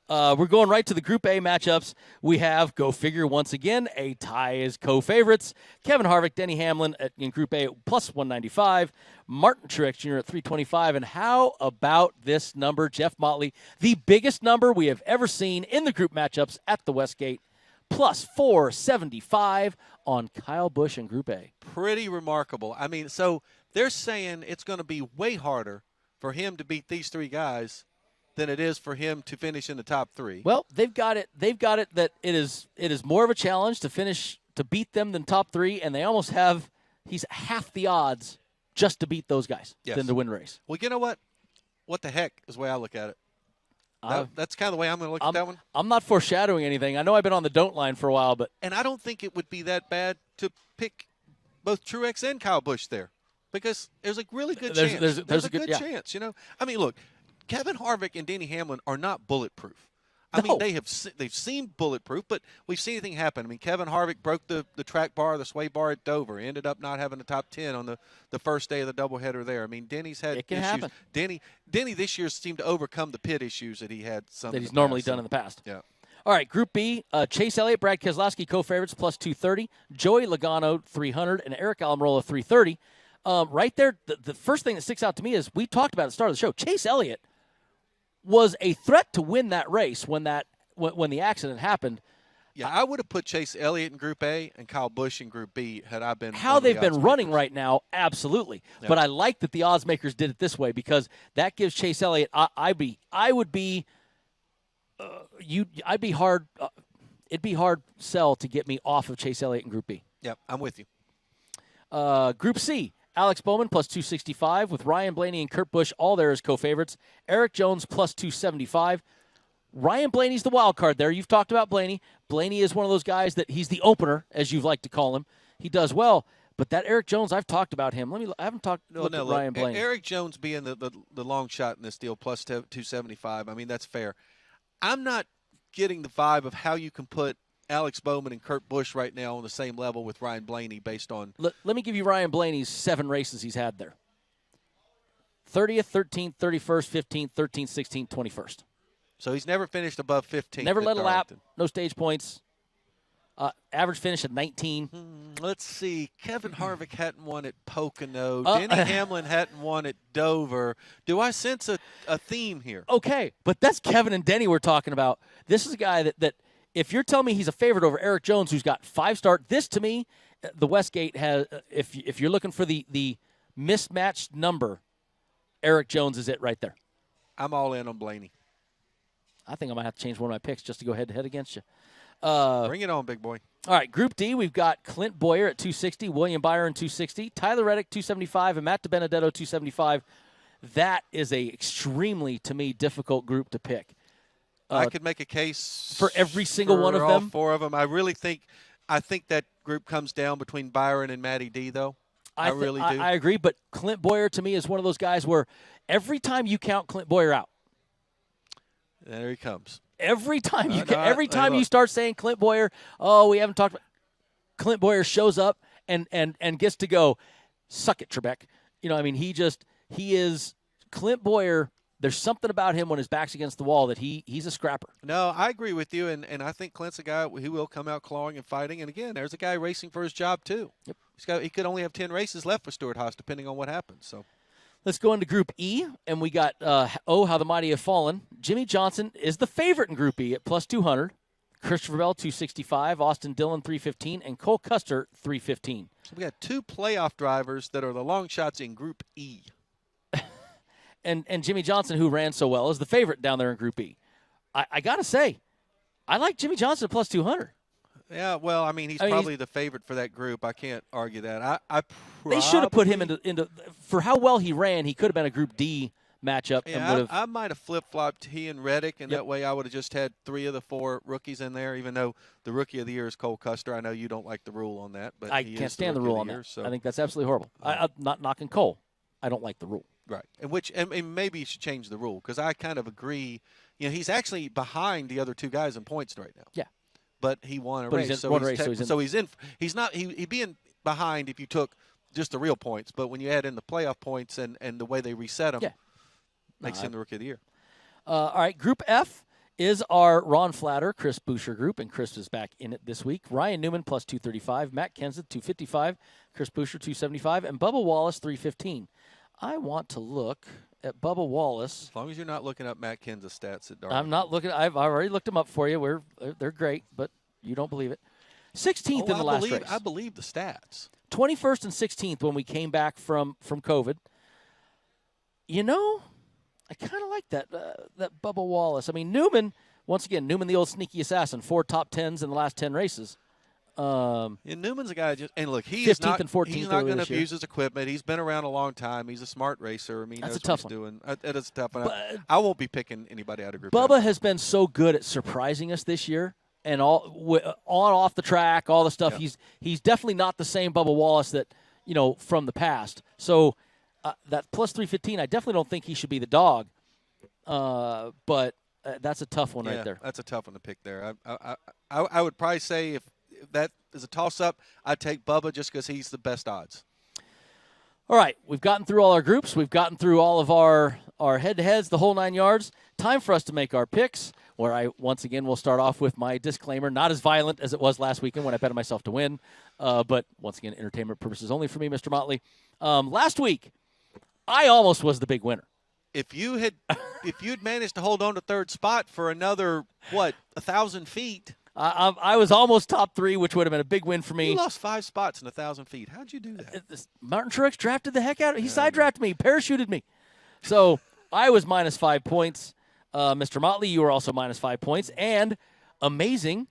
We're going right to the Group A matchups. We have, go figure once again, a tie as co-favorites. Kevin Harvick, Denny Hamlin in Group A at plus 195. Martin Truex Jr. at 325. And how about this number, Jeff Motley, the biggest number we have ever seen in the group matchups at the Westgate, plus 475 on Kyle Busch in Group A. Pretty remarkable. I mean, so they're saying it's going to be way harder for him to beat these three guys than it is for him to finish in the top three. Well, they've got it that it is more of a challenge to beat them than top three, and they almost have he's half the odds just to beat those guys than to win the race. Well, you know what? What the heck is the way I look at it. That's kind of the way I'm going to look at that one. I'm not foreshadowing anything. I know I've been on the don't line for a while, but I don't think it would be that bad to pick both Truex and Kyle Busch there, because there's a really good chance. There's a good chance. You know, I mean, look. Kevin Harvick and Denny Hamlin are not bulletproof. I mean, they've seen bulletproof, but we've seen anything happen. I mean, Kevin Harvick broke the track bar, the sway bar at Dover, ended up not having a top 10 on the first day of the doubleheader there. I mean, Denny's had issues. Happen. Denny this year seemed to overcome the pit issues that he had. That he's normally done in the past. Yeah. All right, Group B, Chase Elliott, Brad Keselowski, co-favorites, plus 230. Joey Logano, 300, and Eric Almirola, 330. Right there, the first thing that sticks out to me is we talked about at the start of the show, Chase Elliott was a threat to win that race when the accident happened. Yeah, I would have put Chase Elliott in Group A and Kyle Busch in Group B had I been. How they've been running right now, absolutely. Yeah. But I like that the odds makers did it this way because that gives Chase Elliott. It'd be hard sell to get me off of Chase Elliott in Group B. Yep, I'm with you. Group C. Alex Bowman plus 265 with Ryan Blaney and Kurt Busch all there as co-favorites. Eric Jones plus 275. Ryan Blaney's the wild card there. You've talked about Blaney. Blaney is one of those guys that he's the opener, as you've liked to call him. He does well. But that Eric Jones, I've talked about him. I haven't talked about Ryan Blaney. Eric Jones being the long shot in this deal, plus 275. I mean, that's fair. I'm not getting the vibe of how you can put Alex Bowman and Kurt Busch right now on the same level with Ryan Blaney based on. Let me give you Ryan Blaney's 7 races he's had there. 30th, 13th, 31st, 15th, 13th, 16th, 21st. So he's never finished above 15th. Never led a lap, no stage points. Average finish at 19. Let's see. Kevin Harvick hadn't won at Pocono. Denny Hamlin hadn't won at Dover. Do I sense a theme here? Okay, but that's Kevin and Denny we're talking about. This is a guy that if you're telling me he's a favorite over Eric Jones, who's got 5-star, this to me, the Westgate has. If you're looking for the mismatched number, Eric Jones is it right there. I'm all in on Blaney. I think I might have to change one of my picks just to go head-to-head against you. Bring it on, big boy. All right, Group D, we've got Clint Boyer at 260, William Byron 260, Tyler Reddick 275, and Matt DiBenedetto 275. That is a extremely, to me, difficult group to pick. I could make a case for every single one of them. All 4 of them. I think that group comes down between Byron and Matty D, though. I really do. I agree, but Clint Boyer to me is one of those guys where every time you count Clint Boyer out, there he comes. Every time you start saying Clint Boyer, we haven't talked about Clint Boyer shows up and gets to go, suck it, Trebek. You know, I mean, he is Clint Boyer. There's something about him when his back's against the wall that he's a scrapper. No, I agree with you, and I think Clint's a guy who will come out clawing and fighting. And again, there's a guy racing for his job too. Yep. He could only have 10 races left with Stewart-Haas, depending on what happens. So. Let's go into Group E, and we got, how the mighty have fallen. Jimmy Johnson is the favorite in Group E at plus 200. Christopher Bell, 265. Austin Dillon, 315. And Cole Custer, 315. So we got 2 playoff drivers that are the long shots in Group E. and Jimmy Johnson, who ran so well, is the favorite down there in Group E. I got to say, I like Jimmy Johnson at plus 200. Yeah, well, I mean, he's probably the favorite for that group. I can't argue that. They should have put him into for how well he ran. He could have been a Group D matchup. Yeah, I might have flip-flopped he and Reddick, and that way I would have just had 3 of the 4 rookies in there, even though the Rookie of the Year is Cole Custer. I know you don't like the rule on that. But I can't stand the rule on that. So. I think that's absolutely horrible. I'm not knocking Cole. I don't like the rule. Right, and maybe you should change the rule because I kind of agree. You know, he's actually behind the other 2 guys in points right now. Yeah. But he won a race. He's not. He'd be in behind if you took just the real points. But when you add in the playoff points and the way they reset them, makes him the Rookie of the Year. All right, Group F is our Ron Flatter, Chris Buescher group, and Chris is back in it this week. Ryan Newman plus 235, Matt Kenseth 255, Chris Buescher 275, and Bubba Wallace 315. I want to look at Bubba Wallace. As long as you're not looking up Matt Kenseth's stats at Darlington. I'm not looking. I've already looked them up for you. They're great, but you don't believe it. 16th in the last race. I believe the stats. 21st and 16th when we came back from COVID. You know, I kind of like that Bubba Wallace. I mean, Newman, once again, the old sneaky assassin, 4 top 10s in the last 10 races. Newman's a guy and look, he's not going to abuse his equipment. He's been around a long time. He's a smart racer. I mean, that's knows a tough what he's one. doing. That is a tough one. I won't be picking anybody out of Group Bubba A. has been so good at surprising us this year, and on off the track, all the stuff. Yeah. He's definitely not the same Bubba Wallace that from the past. So that plus 315, I definitely don't think he should be the dog. But that's a tough one right there. That's a tough one to pick there. I would probably say if that is a toss-up, I'd take Bubba just because he's the best odds. All right, we've gotten through all our groups. We've gotten through all of our head-to-heads, the whole 9 yards. Time for us to make our picks, where I, once again, will start off with my disclaimer, not as violent as it was last weekend when I betted myself to win, but once again, entertainment purposes only for me, Mr. Motley. Last week, I almost was the big winner. If you'd managed to hold on to third spot for another, 1,000 feet. I was almost top 3, which would have been a big win for me. You lost 5 spots in 1,000 feet. How'd you do that? Martin Truex drafted the heck out of it. He side-drafted me, parachuted me. So I was minus 5 points. Mr. Motley, you were also minus 5 points. And amazing,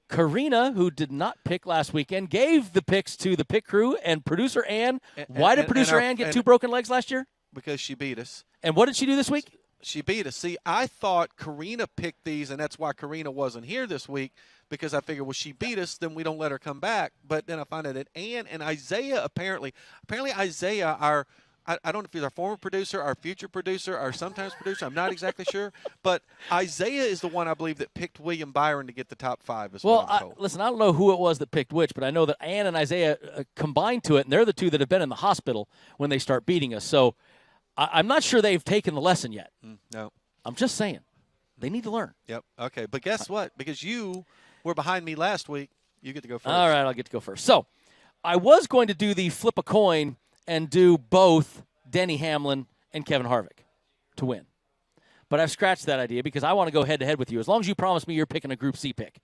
Karina, who did not pick last weekend, gave the picks to the pit crew and producer Ann. Why did producer Ann get 2 broken legs last year? Because she beat us. And what did she do this week? She beat us. See, I thought Karina picked these, and that's why Karina wasn't here this week, because I figured, well, she beat us, then we don't let her come back. But then I find out that Ann and Isaiah apparently Isaiah, I don't know if he's our former producer, our future producer, our sometimes producer. I'm not exactly sure. But Isaiah is the one, I believe, that picked William Byron to get the top 5. Well, listen, I don't know who it was that picked which, but I know that Ann and Isaiah combined to it, and they're the two that have been in the hospital when they start beating us. So I'm not sure they've taken the lesson yet. No. I'm just saying. They need to learn. Yep. Okay. But guess what? Because you were behind me last week, you get to go first. All right, I'll get to go first. So I was going to do the flip a coin and do both Denny Hamlin and Kevin Harvick to win. But I've scratched that idea because I want to go head-to-head with you. As long as you promise me you're picking a Group C pick.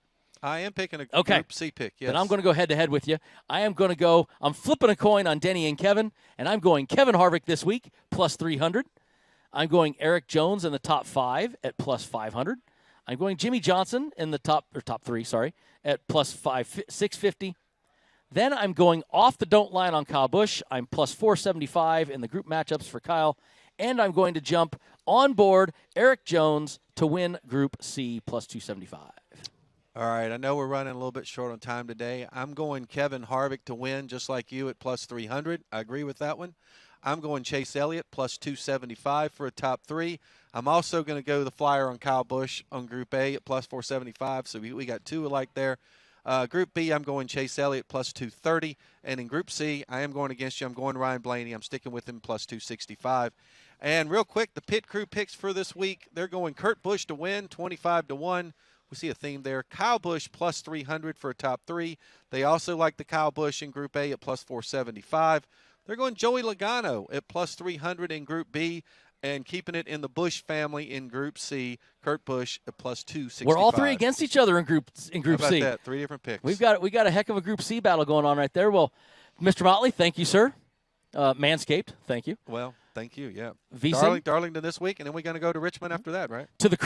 I am picking a Group C pick, yes. Then I'm going to go head-to-head with you. I'm flipping a coin on Denny and Kevin, and I'm going Kevin Harvick this week, plus 300. I'm going Eric Jones in the top 5 at plus 500. I'm going Jimmy Johnson in the top 3, at plus 650. Then I'm going off the don't line on Kyle Busch. I'm plus 475 in the group matchups for Kyle. And I'm going to jump on board Eric Jones to win Group C plus 275. All right, I know we're running a little bit short on time today. I'm going Kevin Harvick to win, just like you, at plus 300. I agree with that one. I'm going Chase Elliott, plus 275 for a top 3. I'm also going to go the flyer on Kyle Busch on Group A at plus 475, so we got 2 alike there. Group B, I'm going Chase Elliott, plus 230. And in Group C, I am going against you. I'm going Ryan Blaney. I'm sticking with him, plus 265. And real quick, the pit crew picks for this week, they're going Kurt Busch to win, 25-1. We see a theme there. Kyle Busch plus 300 for a top 3. They also like the Kyle Busch in Group A at plus 475. They're going Joey Logano at plus 300 in Group B, and keeping it in the Busch family in Group C, Kurt Busch at plus 265. We're all 3 against each other in Group How about C. That? 3 different picks. We got a heck of a Group C battle going on right there. Well, Mr. Motley, thank you, sir. Manscaped, thank you. Well, thank you. Yeah. VSiN. Darlington this week, and then we're going to go to Richmond after that, right? To the